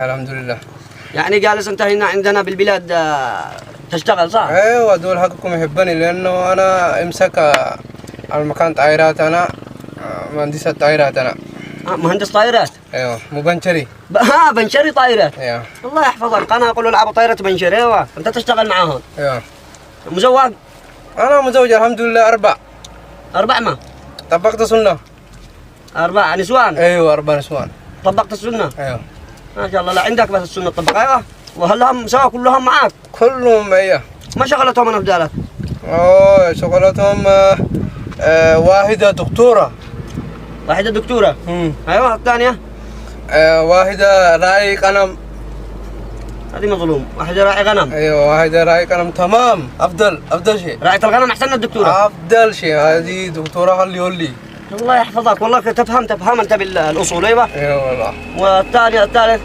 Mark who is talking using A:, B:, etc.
A: الحمد لله.
B: يعني جالس انت هنا عندنا بالبلاد تشتغل صح؟
A: ايوه دول حقكم يحبني لانه انا امسك المكان طائرات انا مهندس الطائرات انا.
B: مهندس طائرات؟
A: ايوه مو بنشري.
B: بنشري طائرات؟
A: ايوه.
B: الله يحفظك، انا اقول العبوا طائرة بنشري. ايوه انت تشتغل معاهم؟
A: ايوه.
B: مزوج؟
A: انا مزوج الحمد لله 4.
B: 4 ما؟
A: طبقت سنة.
B: 4 نسوان؟
A: ايوه 4 نسوان.
B: طبقت السنة؟
A: ايوه.
B: ما شاء الله. لا عندك بس السنة تطبق. ايوه. وهل هم سوا كلهم معاك؟
A: كلهم معي.
B: ما شغلتهم انا بدالك؟
A: اوه شغلتهم واحدة دكتورة.
B: واحدة دكتورة؟ ايوه. الثانية؟
A: واحدة راعي غنم.
B: هذه مظلوم. واحدة راعي غنم؟
A: ايوه واحدة راعي غنم. تمام. افضل شيء.
B: راعية الغنم احسن من الدكتورة؟
A: افضل شيء. هذه دكتورة هولي.
B: الله يحفظك والله. تفهم انت بالاصول. ايوه.
A: ايوه والله.
B: والثانية الثالث؟